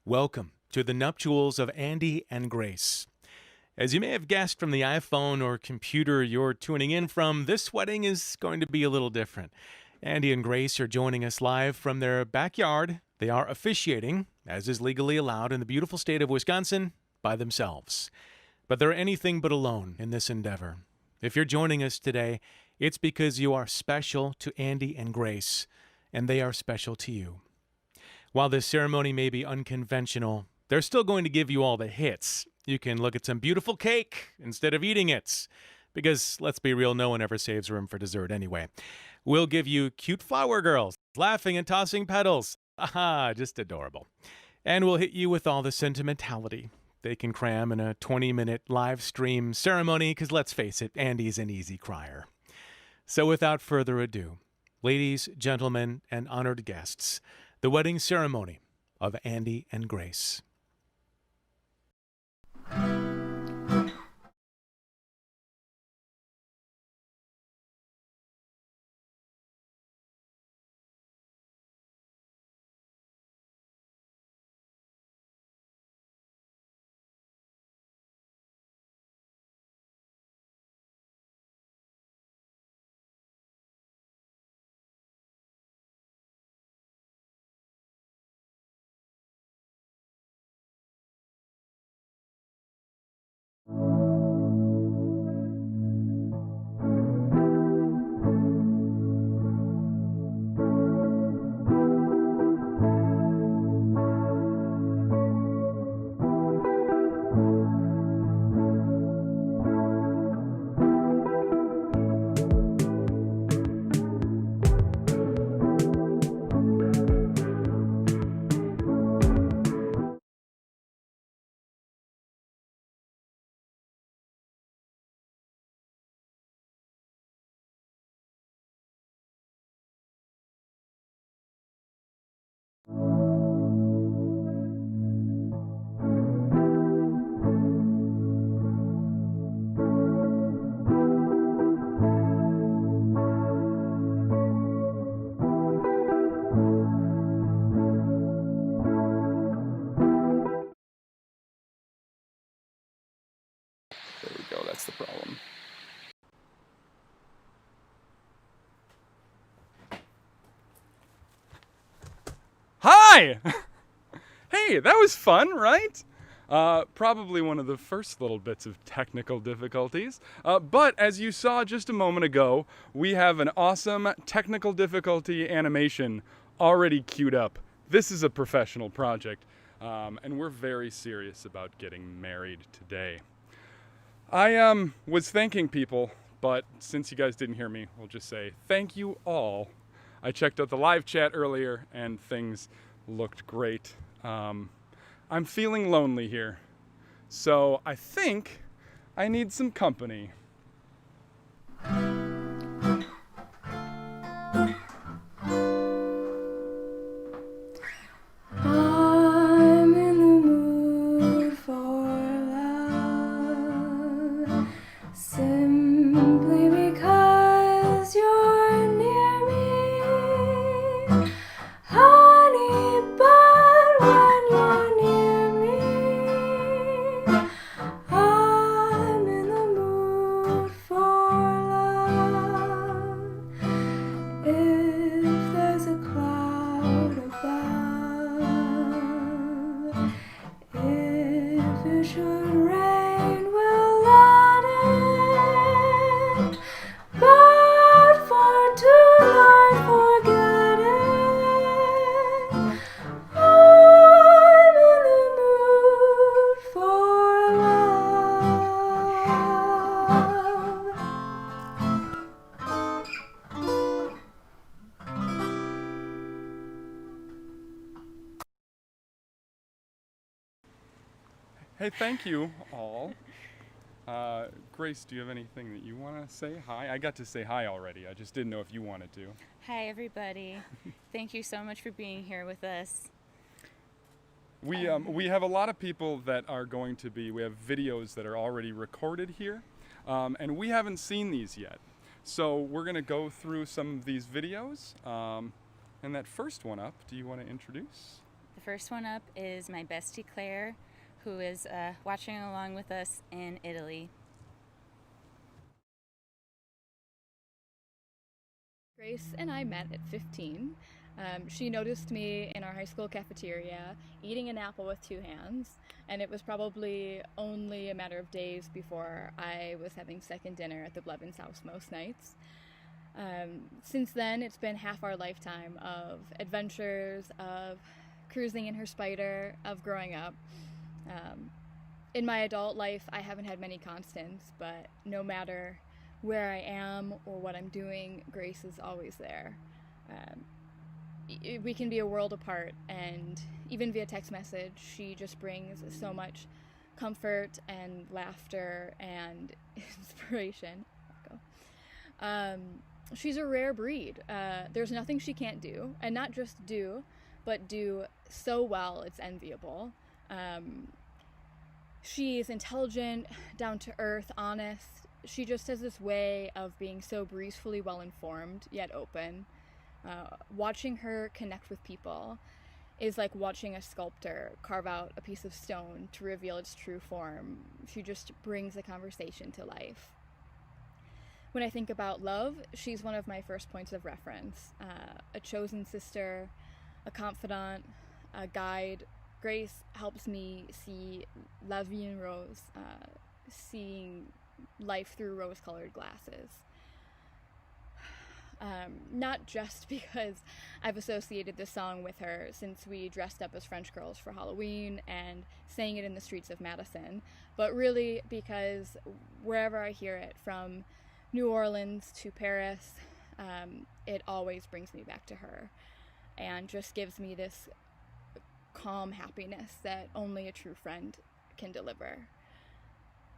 Welcome to the nuptials of Andy and Grace. As you may have guessed from the iPhone or computer you're tuning in from, this wedding is going to be a little different. Andy and Grace are joining us live from their backyard. They are officiating, as is legally allowed in the beautiful state of Wisconsin, by themselves. But they're anything but alone in this endeavor. If you're joining us today, it's because you are special to Andy and Grace, and they are special to you. While this ceremony may be unconventional, they're still going to give you all the hits. You can look at some beautiful cake instead of eating it. Because, let's be real, no one ever saves room for dessert anyway. We'll give you cute flower girls laughing and tossing petals. Aha, just adorable. And we'll hit you with all the sentimentality they can cram in a 20-minute live stream ceremony, because let's face it, Andy's an easy crier. So without further ado, ladies, gentlemen, and honored guests, the wedding ceremony of Andy and Grace. There we go, that's the problem. Hi! Hey, that was fun, right? Probably one of the first little bits of technical difficulties. But as you saw just a moment ago, we have an awesome technical difficulty animation already queued up. This is a professional project, and we're very serious about getting married today. I was thanking people, but since you guys didn't hear me, we'll just say thank you all. I checked out the live chat earlier and things looked great. I'm feeling lonely here, so I think I need some company. I'm in the mood for love, simply because you're near me, honey, but when you're near me, I'm in the mood for love. If there's a cloud above, if it should rain, we'll let it. But for tonight, forget it. I'm in the mood for love. Hey, thank you all. Grace, do you have anything that you want to say? Hi. I got to say hi already. I just didn't know if you wanted to. Hi, everybody. Thank you so much for being here with us. We have a lot of people that are going to be, we have videos that are already recorded here, and we haven't seen these yet. So we're going to go through some of these videos. And that first one up, do you want to introduce? The first one up is my bestie Claire, who is watching along with us in Italy. Grace and I met at 15. She noticed me in our high school cafeteria eating an apple with two hands, and it was probably only a matter of days before I was having second dinner at the Blevins house most nights. Since then, it's been half our lifetime of adventures, of cruising in her Spider, of growing up. In my adult life, I haven't had many constants, but no matter where I am or what I'm doing, Grace is always there. We can be a world apart, and even via text message, she just brings so much comfort and laughter and inspiration. She's a rare breed. There's nothing she can't do, and not just do, but do so well it's enviable. She's intelligent, down to earth, honest. She just has this way of being so breezefully well-informed, yet open. Watching her connect with people is like watching a sculptor carve out a piece of stone to reveal its true form. She just brings a conversation to life. When I think about love, she's one of my first points of reference. A chosen sister, a confidant, a guide. Grace helps me see la vie en rose, seeing life through rose-colored glasses. Not just because I've associated this song with her since we dressed up as French girls for Halloween and sang it in the streets of Madison, but really because wherever I hear it, from New Orleans to Paris, it always brings me back to her and just gives me this calm happiness that only a true friend can deliver.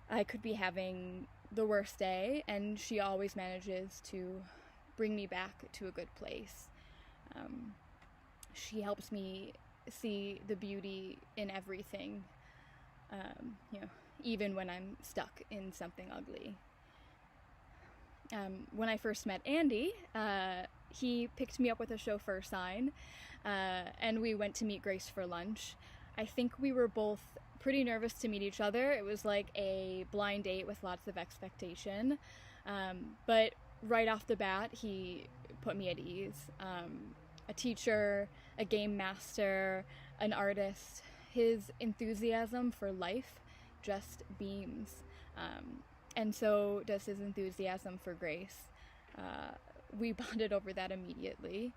I could be having the worst day, and she always manages to bring me back to a good place. She helps me see the beauty in everything, even when I'm stuck in something ugly. When I first met Andy, he picked me up with a chauffeur sign, and we went to meet Grace for lunch. I think we were both pretty nervous to meet each other. It was like a blind date with lots of expectation, but right off the bat, he put me at ease. A teacher, a game master, an artist. His enthusiasm for life just beams. And so does his enthusiasm for Grace. We bonded over that immediately.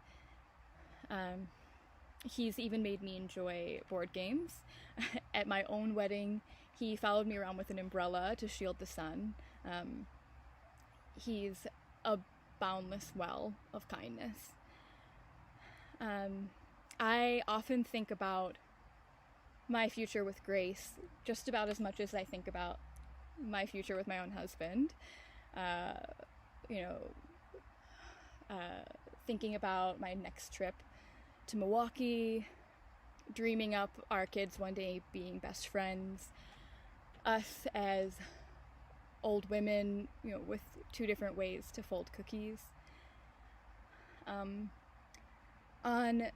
He's even made me enjoy board games. At my own wedding, he followed me around with an umbrella to shield the sun. He's a boundless well of kindness. I often think about my future with Grace just about as much as I think about my future with my own husband. Thinking about my next trip to Milwaukee, dreaming up our kids one day being best friends, us as old women, with two different ways to fold cookies. On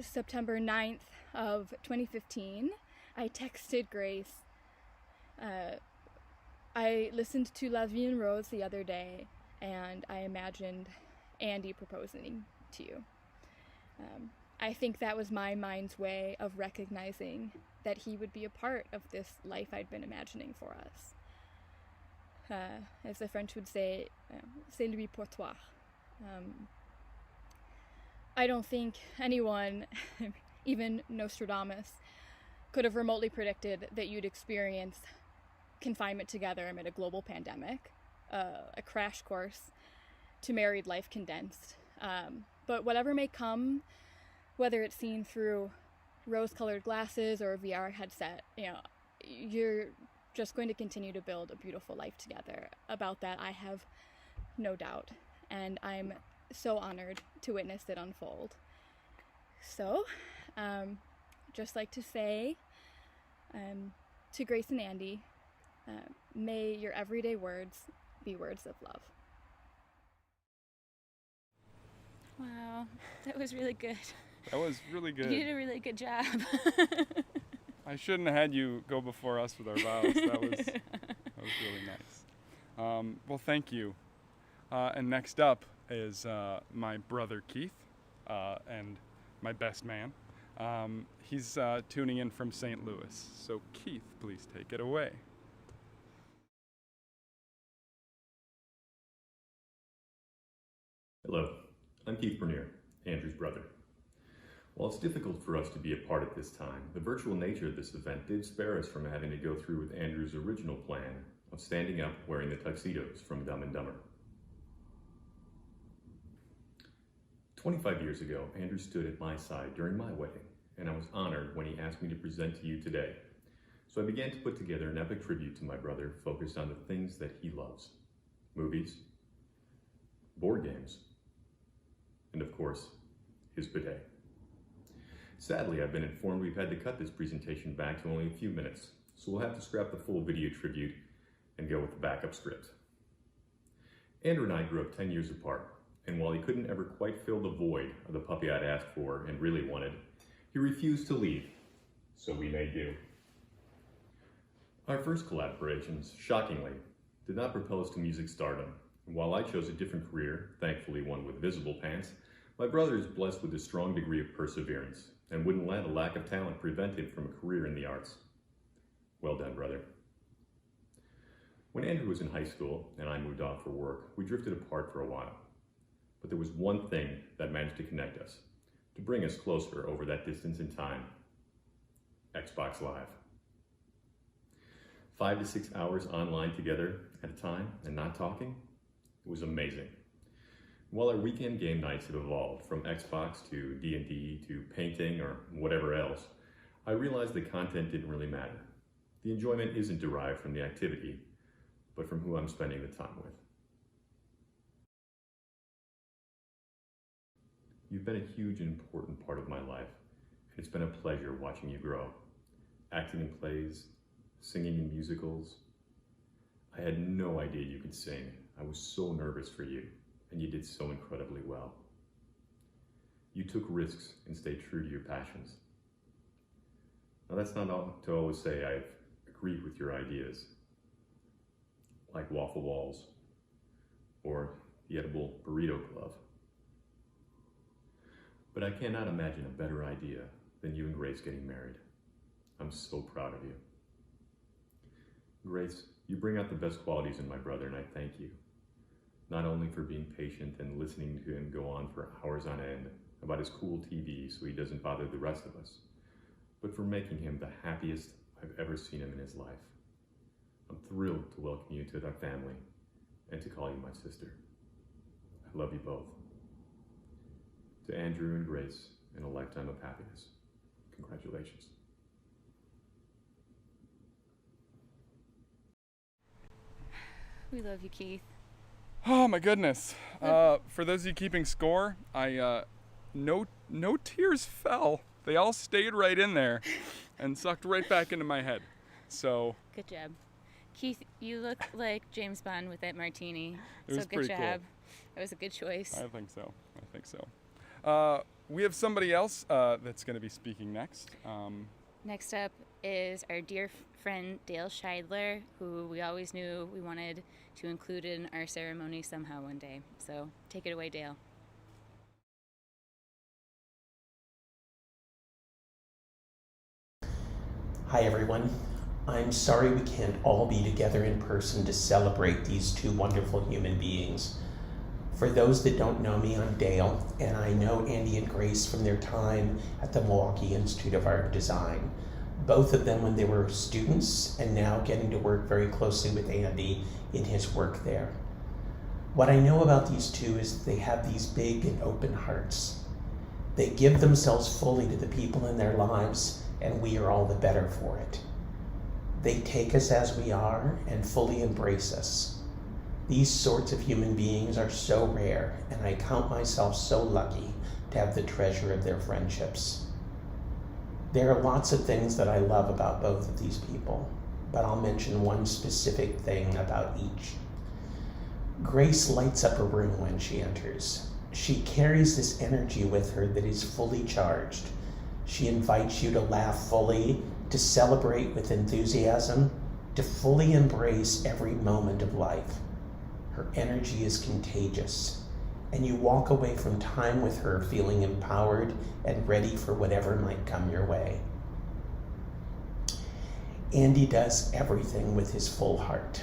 September 9th of 2015, I texted Grace. I listened to La Vie en Rose the other day, and I imagined Andy proposing to you. I think that was my mind's way of recognizing that he would be a part of this life I'd been imagining for us. As the French would say, c'est lui pour toi. I don't think anyone, even Nostradamus, could have remotely predicted that you'd experience confinement together amid a global pandemic, a crash course to married life condensed. But whatever may come, whether it's seen through rose-colored glasses or a VR headset, you're just going to continue to build a beautiful life together. About that, I have no doubt, and I'm so honored to witness it unfold. So, just like to say to Grace and Andy, may your everyday words be words of love. Wow, that was really good. That was really You did good. a really good job. I shouldn't have had you go before us with our vows. That was really nice. Well, thank you. And next up is my brother Keith and my best man. He's tuning in from St. Louis. So Keith, please take it away. Hello, I'm Keith Bernier, Andrew's brother. While it's difficult for us to be apart at this time, the virtual nature of this event did spare us from having to go through with Andrew's original plan of standing up wearing the tuxedos from Dumb and Dumber. 25 years ago, Andrew stood at my side during my wedding, and I was honored when he asked me to present to you today. So I began to put together an epic tribute to my brother focused on the things that he loves: movies, board games, and of course, his bidet. Sadly, I've been informed we've had to cut this presentation back to only a few minutes, so we'll have to scrap the full video tribute and go with the backup script. Andrew and I grew up 10 years apart, and while he couldn't ever quite fill the void of the puppy I'd asked for and really wanted, he refused to leave, so we made do. Our first collaborations, shockingly, did not propel us to music stardom. And while I chose a different career, thankfully one with visible pants, my brother is blessed with a strong degree of perseverance and wouldn't let a lack of talent prevent him from a career in the arts. Well done, brother. When Andrew was in high school and I moved off for work, we drifted apart for a while. But there was one thing that managed to connect us, to bring us closer over that distance in time: Xbox Live. 5 to 6 hours online together at a time and not talking, it was amazing. While our weekend game nights have evolved from Xbox to D&D to painting or whatever else, I realized the content didn't really matter. The enjoyment isn't derived from the activity, but from who I'm spending the time with. You've been a huge and important part of my life, and it's been a pleasure watching you grow. Acting in plays, singing in musicals. I had no idea you could sing. I was so nervous for you, and you did so incredibly well. You took risks and stayed true to your passions. Now that's not to always say I've agreed with your ideas, like waffle walls or the edible burrito glove. But I cannot imagine a better idea than you and Grace getting married. I'm so proud of you. Grace, you bring out the best qualities in my brother, and I thank you. Not only for being patient and listening to him go on for hours on end about his cool TV so he doesn't bother the rest of us, but for making him the happiest I've ever seen him in his life. I'm thrilled to welcome you to our family and to call you my sister. I love you both. To Andrew and Grace, and a lifetime of happiness. Congratulations. We love you, Keith. Oh my goodness. For those of you keeping score, no tears fell. They all stayed right in there and sucked right back into my head. So Good job. Keith, you look like James Bond with that martini. It was so good pretty job. cool. That was a good choice. I think so. We have somebody else that's going to be speaking next. Next up is our dear friend Dale Scheidler, who we always knew we wanted to include in our ceremony somehow one day. So take it away, Dale. Hi everyone. I'm sorry we can't all be together in person to celebrate these two wonderful human beings. For those that don't know me, I'm Dale, and I know Andy and Grace from their time at the Milwaukee Institute of Art and Design. Both of them when they were students, and now getting to work very closely with Andy in his work there. What I know about these two is that they have these big and open hearts. They give themselves fully to the people in their lives, and we are all the better for it. They take us as we are and fully embrace us. These sorts of human beings are so rare, and I count myself so lucky to have the treasure of their friendships. There are lots of things that I love about both of these people, but I'll mention one specific thing about each. Grace lights up a room when she enters. She carries this energy with her that is fully charged. She invites you to laugh fully, to celebrate with enthusiasm, to fully embrace every moment of life. Her energy is contagious, and you walk away from time with her feeling empowered and ready for whatever might come your way. Andy does everything with his full heart.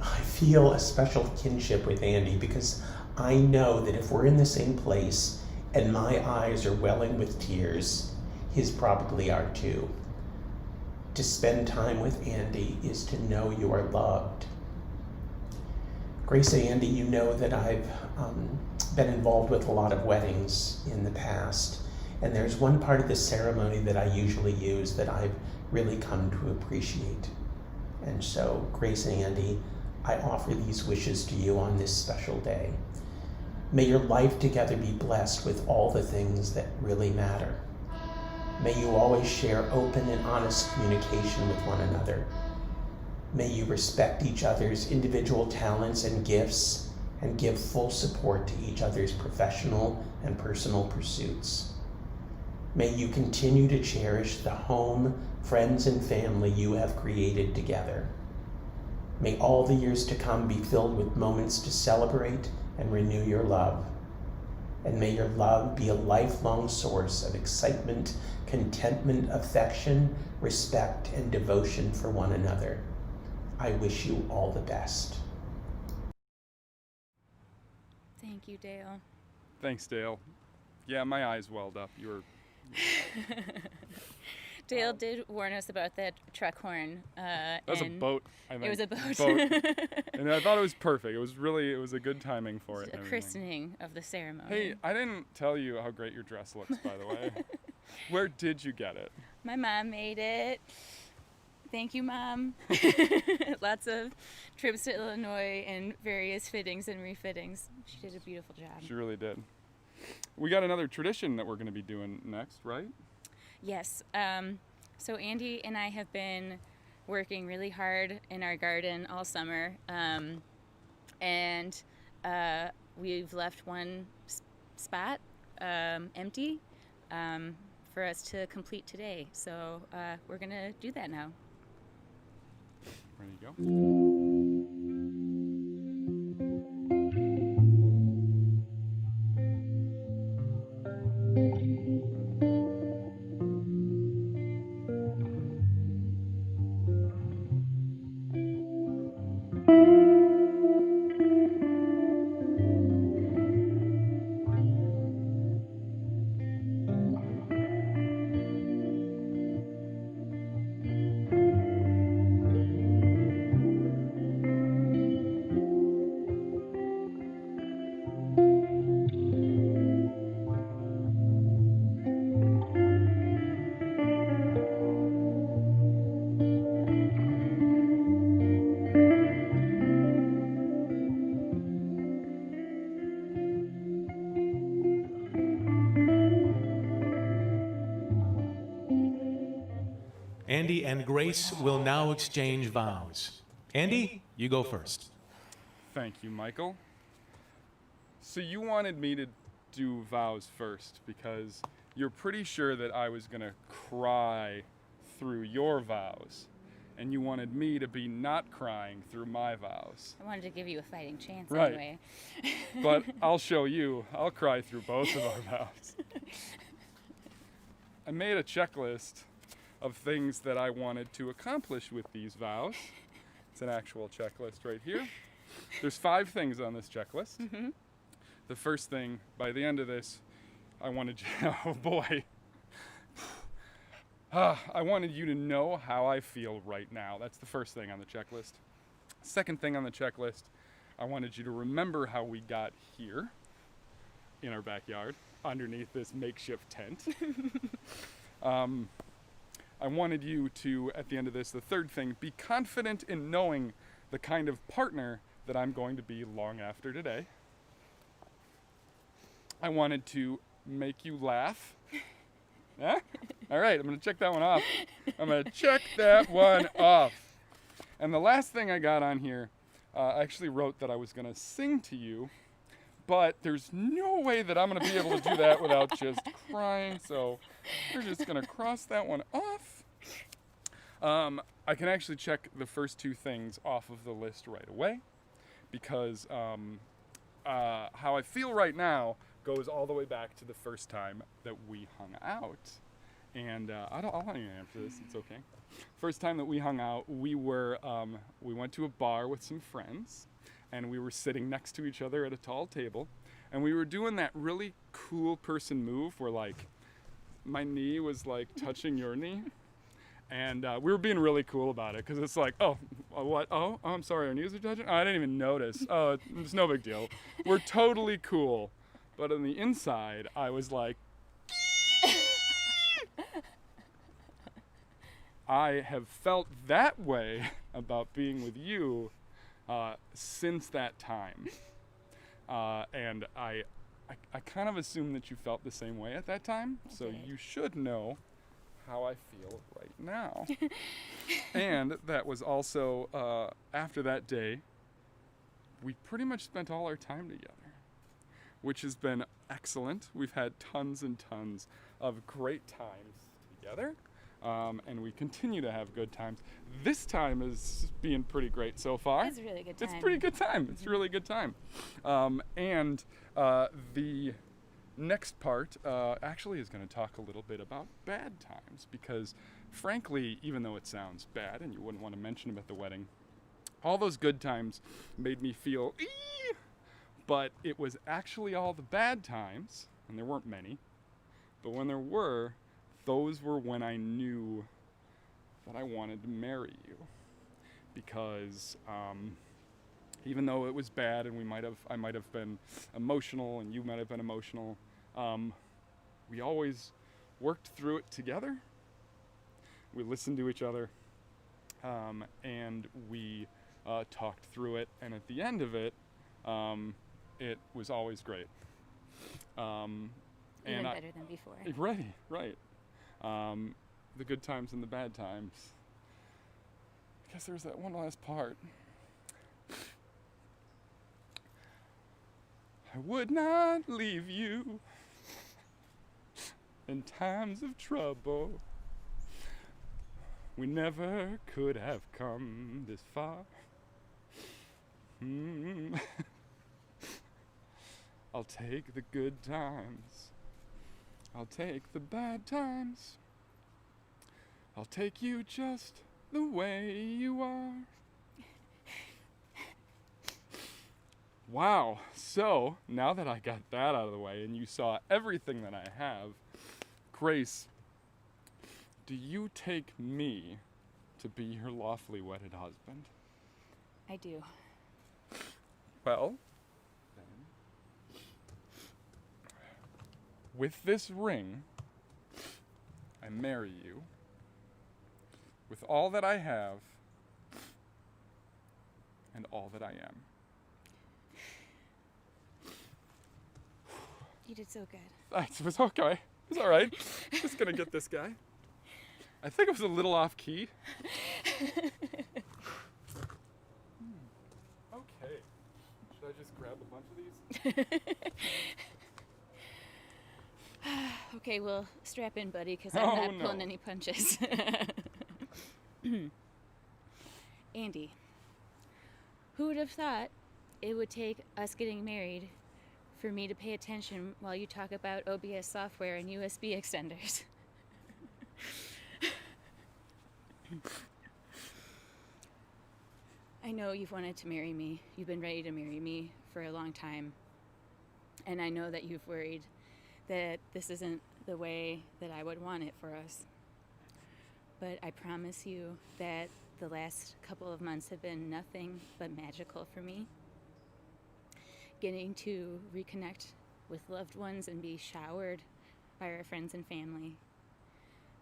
I feel a special kinship with Andy because I know that if we're in the same place and my eyes are welling with tears, his probably are too. To spend time with Andy is to know you are loved. Grace and Andy, you know that I've been involved with a lot of weddings in the past, and there's one part of the ceremony that I usually use that I've really come to appreciate. And so, Grace and Andy, I offer these wishes to you on this special day. May your life together be blessed with all the things that really matter. May you always share open and honest communication with one another. May you respect each other's individual talents and gifts and give full support to each other's professional and personal pursuits. May you continue to cherish the home, friends, and family you have created together. May all the years to come be filled with moments to celebrate and renew your love. And may your love be a lifelong source of excitement, contentment, affection, respect, and devotion for one another. I wish you all the best. Thank you, Dale. Thanks, Dale. Yeah, my eyes welled up. You were... Dale did warn us about that truck horn. That was a boat, I think. It was a boat. And I thought it was perfect. It was a good timing for it. A christening of the ceremony. Hey, I didn't tell you how great your dress looks, by the way. Where did you get it? My mom made it. Thank you, Mom. Lots of trips to Illinois and various fittings and refittings. She did a beautiful job. She really did. We got another tradition that we're going to be doing next, right? Yes. So Andy and I have been working really hard in our garden all summer, and we've left one spot empty for us to complete today. So we're going to do that now. Ready to go? Andy and Grace will now exchange vows. Andy, you go first. Thank you, Michael. So you wanted me to do vows first because you're pretty sure that I was going to cry through your vows, and you wanted me to be not crying through my vows. I wanted to give you a fighting chance Right. anyway. But I'll show you. I'll cry through both of our vows. I made a checklist of things that I wanted to accomplish with these vows. It's an actual checklist right here. There's 5 things on this checklist. Mm-hmm. The first thing, by the end of this, I wanted you, oh boy. I wanted you to know how I feel right now. That's the first thing on the checklist. Second thing on the checklist, I wanted you to remember how we got here in our backyard underneath this makeshift tent. I wanted you to, at the end of this, the third thing, be confident in knowing the kind of partner that I'm going to be long after today. I wanted to make you laugh. Yeah? All right, I'm going to check that one off. I'm going to check that one off. And the last thing I got on here, I actually wrote that I was going to sing to you, but there's no way that I'm going to be able to do that without just crying, so we're just going to cross that one off. I can actually check the first two things off of the list right away, because how I feel right now goes all the way back to the first time that we hung out. And I'll let you answer this, it's okay. First time that we hung out, we went to a bar with some friends, and we were sitting next to each other at a tall table, and we were doing that really cool person move where like my knee was like touching your knee. And we were being really cool about it, because it's like, oh, what? Oh, I'm sorry, our knees are touching? Oh, I didn't even notice. Oh, it's no big deal. We're totally cool. But on the inside, I was like, I have felt that way about being with you since that time. And I kind of assume that you felt the same way at that time, so you should know how I feel right now. And that was also, after that day, we pretty much spent all our time together, which has been excellent. We've had tons and tons of great times together, and we continue to have good times. This time is being pretty great so far. It's a really good time. It's a pretty good time. It's a really good time. And the next part actually is going to talk a little bit about bad times, because frankly, even though it sounds bad and you wouldn't want to mention them at the wedding, all those good times made me feel ee, but it was actually all the bad times, and there weren't many, but when there were, those were when I knew that I wanted to marry you, because even though it was bad and I might have been emotional and you might have been emotional, we always worked through it together. We listened to each other, and we talked through it, and at the end of it, it was always great. Even better than before. Right. The good times and the bad times. I guess there's that one last part. I would not leave you in times of trouble. We never could have come this far. I'll take the good times. I'll take the bad times. I'll take you just the way you are. Wow, so now that I got that out of the way and you saw everything that I have, Grace, do you take me to be your lawfully wedded husband? I do. Well, then, with this ring, I marry you with all that I have and all that I am. You did so good. Thanks, it was okay. It was all right. Just gonna get this guy. I think it was a little off key. Okay. Should I just grab a bunch of these? Okay, well, strap in, buddy, because I'm not pulling any punches. Andy, who would have thought it would take us getting married for me to pay attention while you talk about OBS software and USB extenders? I know you've wanted to marry me. You've been ready to marry me for a long time. And I know that you've worried that this isn't the way that I would want it for us. But I promise you that the last couple of months have been nothing but magical for me. Getting to reconnect with loved ones and be showered by our friends and family.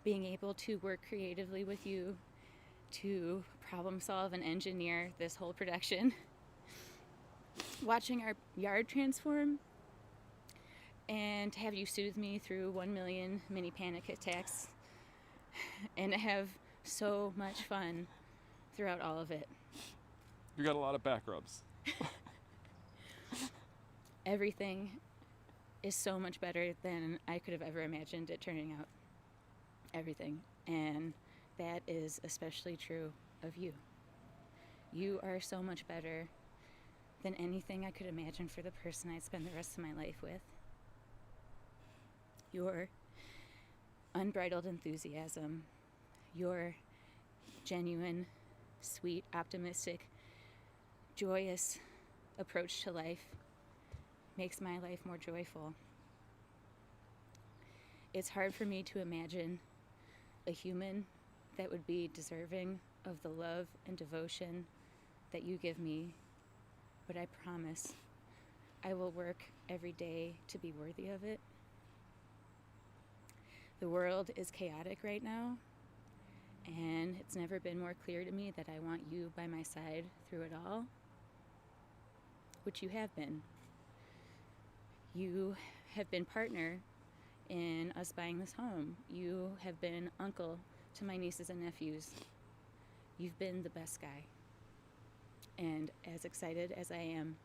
Being able to work creatively with you to problem solve and engineer this whole production. Watching our yard transform and to have you soothe me through 1 million mini panic attacks and to have so much fun throughout all of it. You got a lot of back rubs. everything is so much better than I could have ever imagined it turning out. Everything. And that is especially true of you. You are so much better than anything I could imagine for the person I'd spend the rest of my life with. Your unbridled enthusiasm, your genuine, sweet, optimistic, joyous approach to life makes my life more joyful. It's hard for me to imagine a human that would be deserving of the love and devotion that you give me, but I promise I will work every day to be worthy of it. The world is chaotic right now, and it's never been more clear to me that I want you by my side through it all, which you have been. You have been partner in us buying this home. You have been uncle to my nieces and nephews. You've been the best guy. And as excited as I am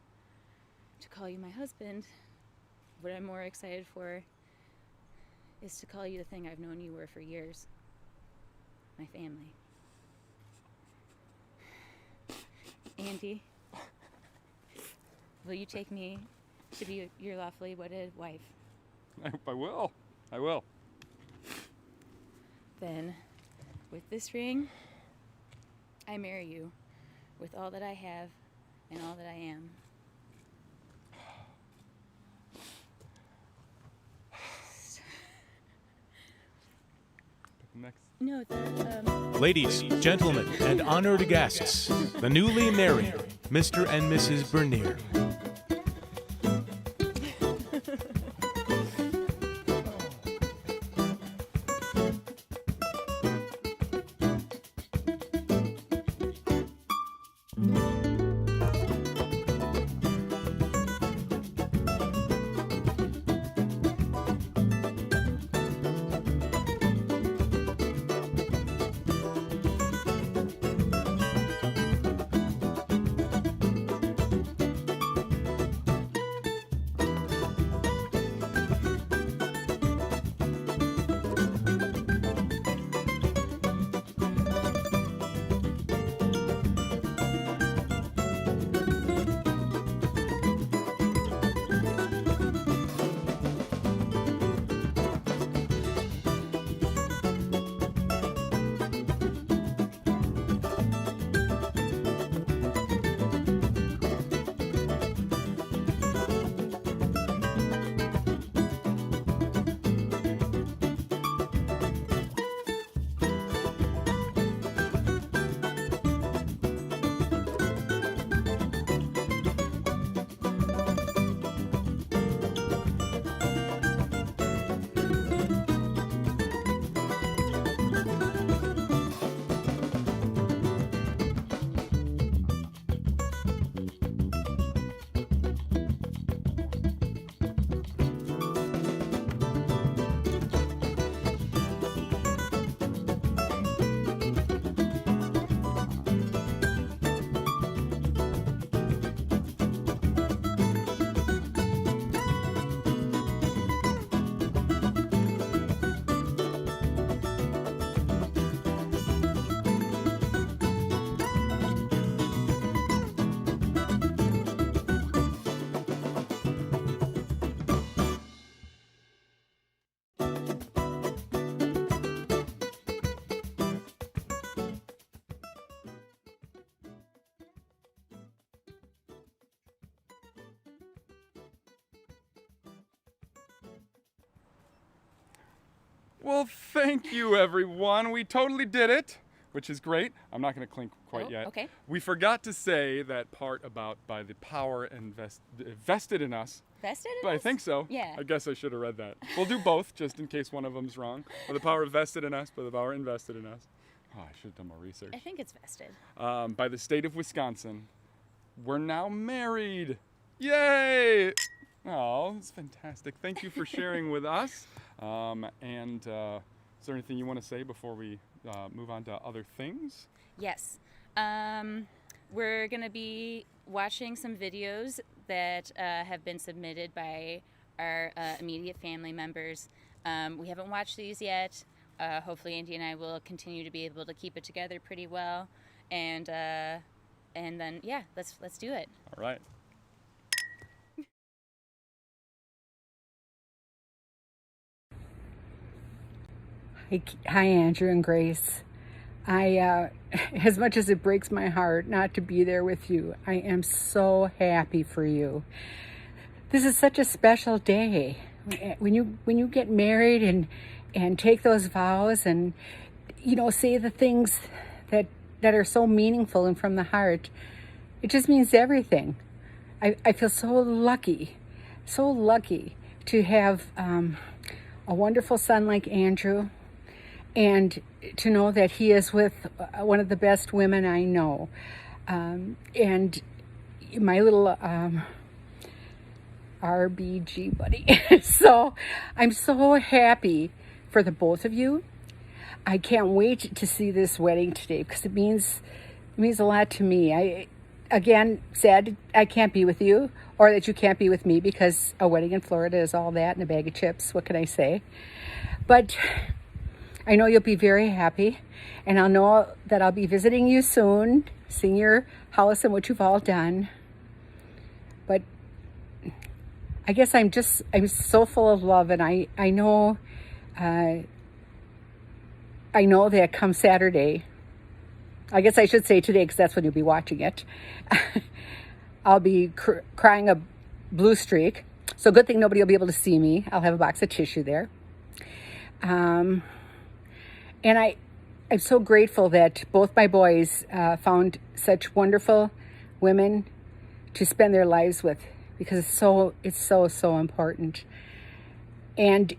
to call you my husband, what I'm more excited for is to call you the thing I've known you were for years, my family. Andy, will you take me to be your lawfully wedded wife? I will. I will. Then, with this ring, I marry you with all that I have and all that I am. Next. No, Ladies, gentlemen, and honored guests, the newly married Mr. and Mrs. Bernier. Well, thank you, everyone. We totally did it, which is great. I'm not going to clink quite yet. Okay. We forgot to say that part about by the power vested in us. Vested in But I us? think so. Yeah. I guess I should have read that. We'll do both, just in case one of them's wrong. By the power vested in us, by the power invested in us. Oh, I should have done more research. I think it's vested. By the state of Wisconsin, we're now married. Yay! Oh, that's fantastic. Thank you for sharing with us. Is there anything you want to say before we move on to other things? Yes. we're going to be watching some videos that have been submitted by our immediate family members. We haven't watched these yet. Hopefully Andy and I will continue to be able to keep it together pretty well. And then, yeah, let's do it. All right. Hi, Andrew and Grace. As much as it breaks my heart not to be there with you, I am so happy for you. This is such a special day. When you get married and take those vows and, say the things that are so meaningful and from the heart, it just means everything. I feel so lucky to have a wonderful son like Andrew, and to know that he is with one of the best women I know. And my little RBG buddy. So I'm so happy for the both of you. I can't wait to see this wedding today because it means a lot to me. Again, sad I can't be with you, or that you can't be with me, because a wedding in Florida is all that and a bag of chips. What can I say? But I know you'll be very happy, and I'll know that I'll be visiting you soon, seeing your house and what you've all done. But I guess I'm so full of love, and I know that come Saturday, I guess I should say today, because that's when you'll be watching it, I'll be crying a blue streak. So good thing nobody will be able to see me. I'll have a box of tissue there. And I'm so grateful that both my boys found such wonderful women to spend their lives with, because it's so important. And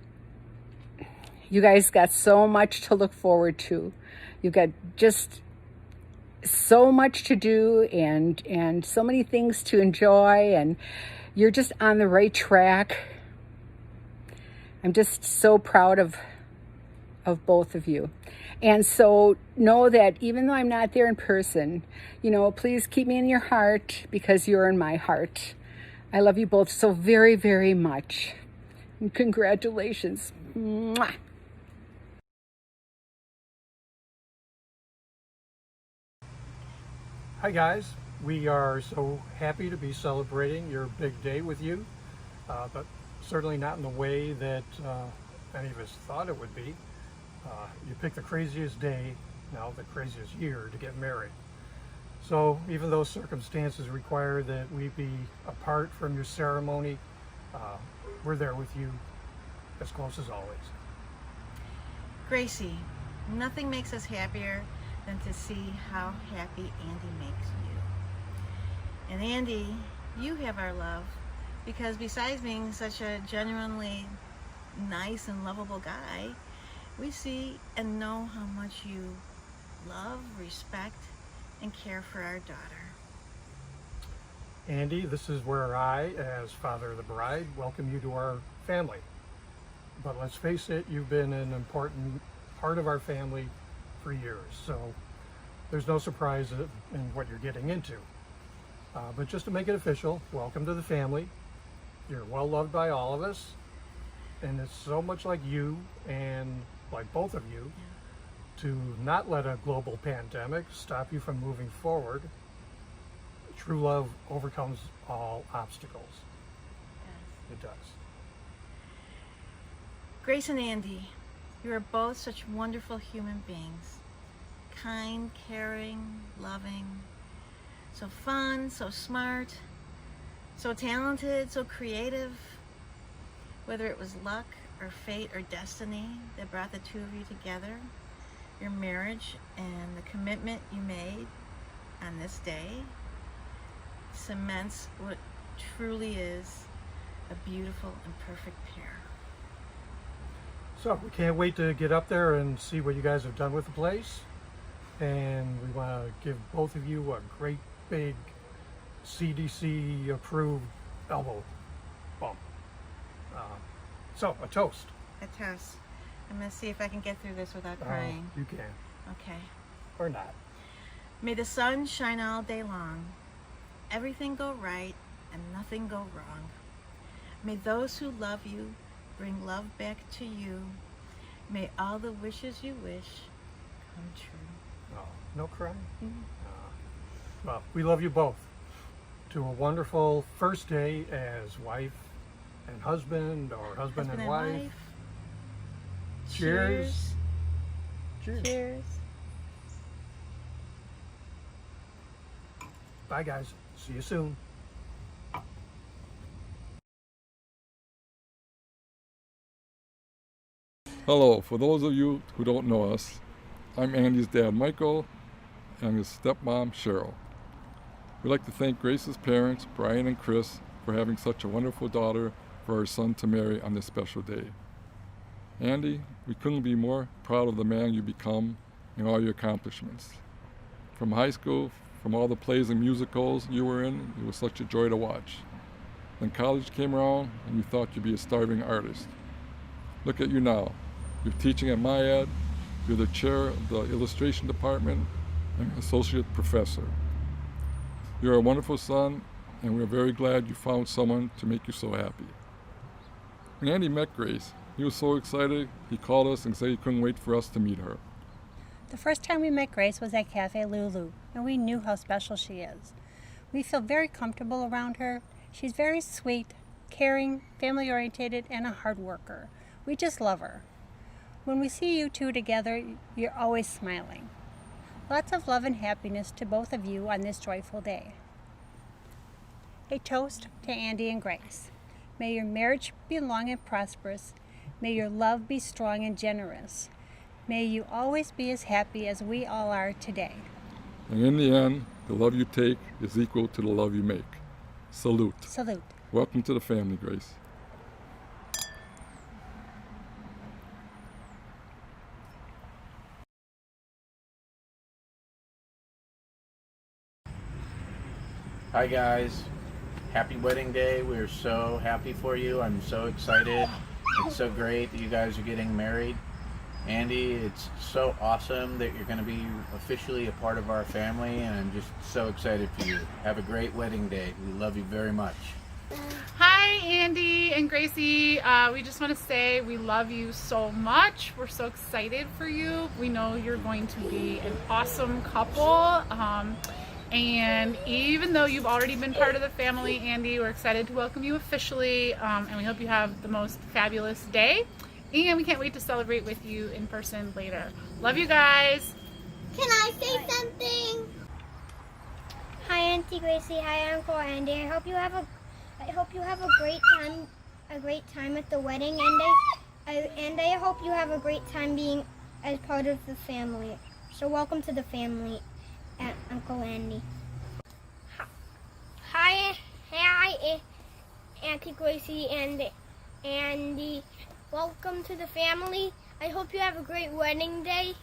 you guys got so much to look forward to. You've got just so much to do and so many things to enjoy, and you're just on the right track. I'm just so proud of both of you. And so know that even though I'm not there in person, please keep me in your heart, because you're in my heart. I love you both so very, very much. And congratulations. Mwah. Hi guys, we are so happy to be celebrating your big day with you, but certainly not in the way that any of us thought it would be. You picked the craziest day, now the craziest year, to get married. So even though circumstances require that we be apart from your ceremony, we're there with you as close as always. Gracie, nothing makes us happier than to see how happy Andy makes you. And Andy, you have our love, because besides being such a genuinely nice and lovable guy, we see and know how much you love, respect, and care for our daughter. Andy, this is where I, as father of the bride, welcome you to our family. But let's face it, you've been an important part of our family for years, so there's no surprise in what you're getting into. But just to make it official, welcome to the family. You're well loved by all of us, and it's so much like you and like both of you to not let a global pandemic stop you from moving forward. True love overcomes all obstacles. Yes. It does. Grace and Andy, you are both such wonderful human beings. Kind, caring, loving, so fun, so smart, so talented, so creative. Whether it was luck or fate or destiny that brought the two of you together, your marriage and the commitment you made on this day cements what truly is a beautiful and perfect pair. So we can't wait to get up there and see what you guys have done with the place. And we want to give both of you a great big CDC approved elbow bump. So a toast. A toast. I'm going to see if I can get through this without crying. You can. Okay. Or not. May the sun shine all day long. Everything go right and nothing go wrong. May those who love you bring love back to you. May all the wishes you wish come true. Oh, no crying? Well, we love you both. To a wonderful first day as wife and husband, or husband and wife. Cheers. Cheers. Cheers. Bye, guys. See you soon. Hello, for those of you who don't know us, I'm Andy's dad, Michael, and his stepmom, Cheryl. We'd like to thank Grace's parents, Brian and Chris, for having such a wonderful daughter for our son to marry on this special day. Andy, we couldn't be more proud of the man you become and all your accomplishments. From high school, from all the plays and musicals you were in, it was such a joy to watch. Then college came around and you thought you'd be a starving artist. Look at you now. You're teaching at MyEd, you're the chair of the illustration department, and an associate professor. You're a wonderful son, and we're very glad you found someone to make you so happy. When Andy met Grace, he was so excited, he called us and said he couldn't wait for us to meet her. The first time we met Grace was at Cafe Lulu, and we knew how special she is. We feel very comfortable around her. She's very sweet, caring, family-oriented, and a hard worker. We just love her. When we see you two together, you're always smiling. Lots of love and happiness to both of you on this joyful day. A toast to Andy and Grace. May your marriage be long and prosperous. May your love be strong and generous. May you always be as happy as we all are today. And in the end, the love you take is equal to the love you make. Salute. Salute. Welcome to the family, Grace. Hi guys, happy wedding day. We're so happy for you. I'm so excited. It's so great that you guys are getting married. Andy, it's so awesome that you're going to be officially a part of our family, and I'm just so excited for you. Have a great wedding day. We love you very much. Hi Andy and Gracie, we just want to say we love you so much. We're so excited for you. We know you're going to be an awesome couple. And even though you've already been part of the family, Andy, we're excited to welcome you officially, and we hope you have the most fabulous day. And we can't wait to celebrate with you in person later. Love you guys. Can I say something? Hi Auntie Gracie, hi Uncle Andy. I hope you have a great time at the wedding, and I hope you have a great time being as part of the family. So welcome to the family. At Uncle Andy. Hi, Auntie Gracie and Andy. Welcome to the family. I hope you have a great wedding day,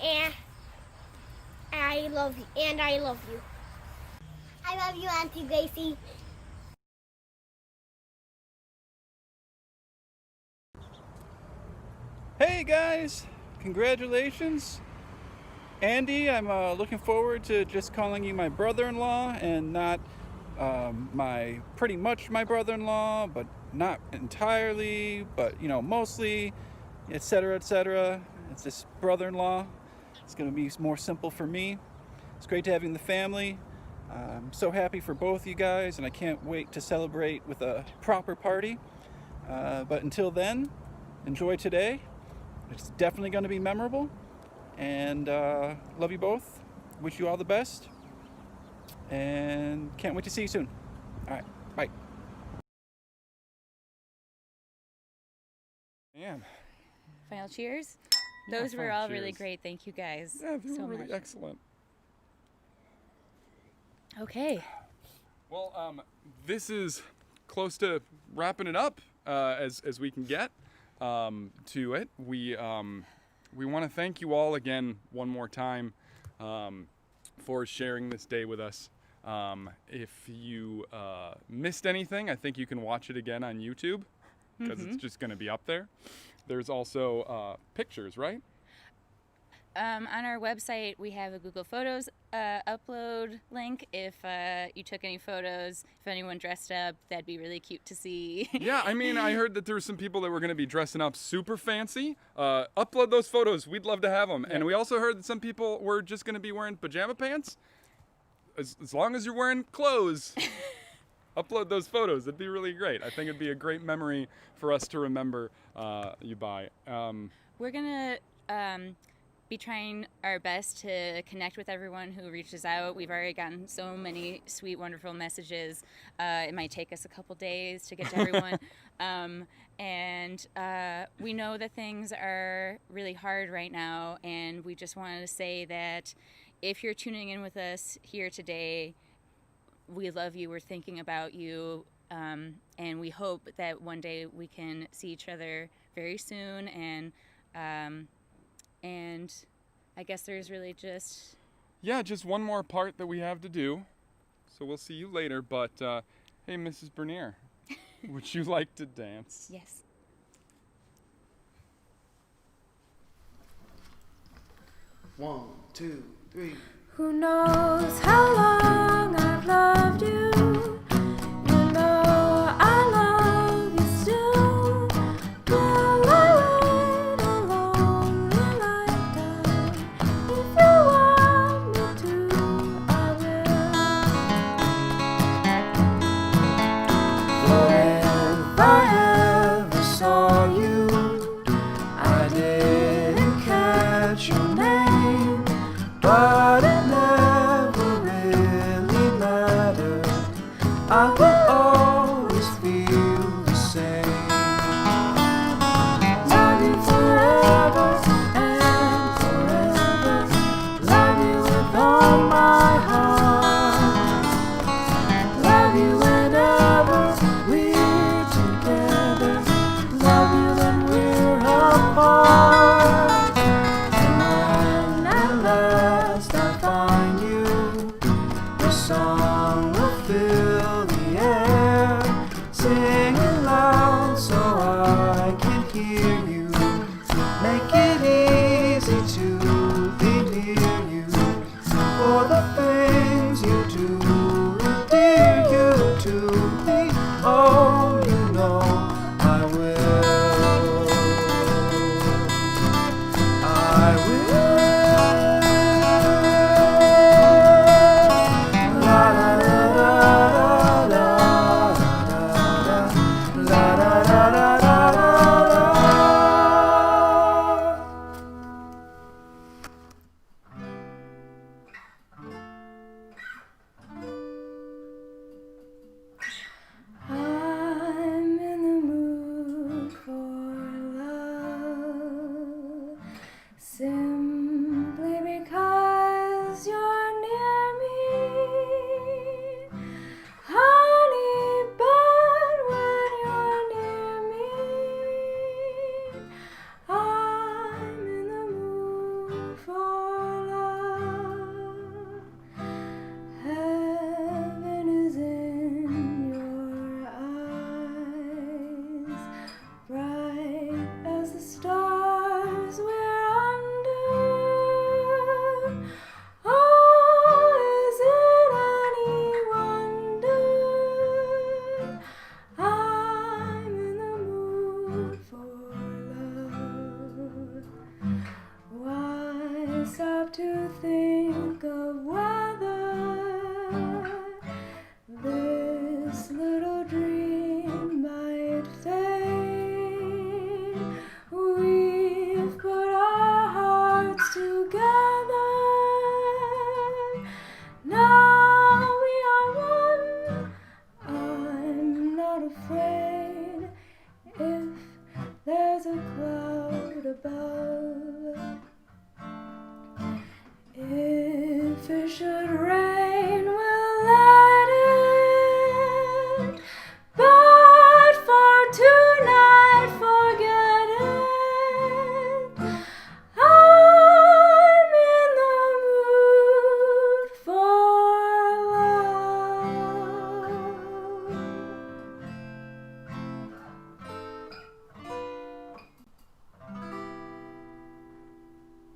and I love you. I love you, Auntie Gracie. Hey guys, congratulations. Andy, I'm looking forward to just calling you my brother-in-law and not pretty much my brother-in-law, but not entirely, but mostly, etc., etc. It's just brother-in-law. It's going to be more simple for me. It's great to have you in the family. I'm so happy for both you guys, and I can't wait to celebrate with a proper party. But until then, enjoy today. It's definitely going to be memorable. And love you both. Wish you all the best. And can't wait to see you soon. All right, bye. Man. Final cheers. Yeah, Those were final all really cheers. great. Thank you guys. Yeah, they so were really much. excellent. Okay. Well, this is close to wrapping it up as we can get to it. We want to thank you all again one more time for sharing this day with us. If you missed anything, I think you can watch it again on YouTube because it's just going to be up there. There's also pictures, right? on our website, we have a Google Photos upload link. If you took any photos, if anyone dressed up, that'd be really cute to see. Yeah, I mean, I heard that there were some people that were going to be dressing up super fancy. Upload those photos. We'd love to have them. Yeah. And we also heard that some people were just going to be wearing pajama pants. As long as you're wearing clothes, upload those photos. It'd be really great. I think it'd be a great memory for us to remember you by. We're going to be trying our best to connect with everyone who reaches out. We've already gotten so many sweet, wonderful messages. It might take us a couple days to get to everyone. And we know that things are really hard right now, and we just wanted to say that if you're tuning in with us here today, we love you, we're thinking about you, and we hope that one day we can see each other very soon, and I guess there's really just... Yeah, just one more part that we have to do. So we'll see you later. But, hey, Mrs. Bernier, would you like to dance? Yes. One, two, three. Who knows how long I've loved you? You know I love you still. Will I wait a lonely lifetime? If you want me to, I will. For if I ever saw you, I didn't catch your name, but it never really mattered. I will always feel the same. Love you forever and forever. Love you with all my heart. Love you whenever we're together. Love you when we're apart. And when at last I find you, the song will fill the air, singing loud so I can hear you. Make it easy to be near you, for the things you do endear you to me. Oh, you know I will. I will. La la la la la la la la la la la. I'm in the mood for love, simply because you're near me, honey. But when you're near me, I'm in the mood for love. Heaven is in your eyes, bright as the stars we're under. Oh, is it any wonder I'm in the mood for love? Why stop to think of whether this little dream might fade? We've put our hearts together. Now we are one. I'm not afraid if there's a cloud above. If it should rain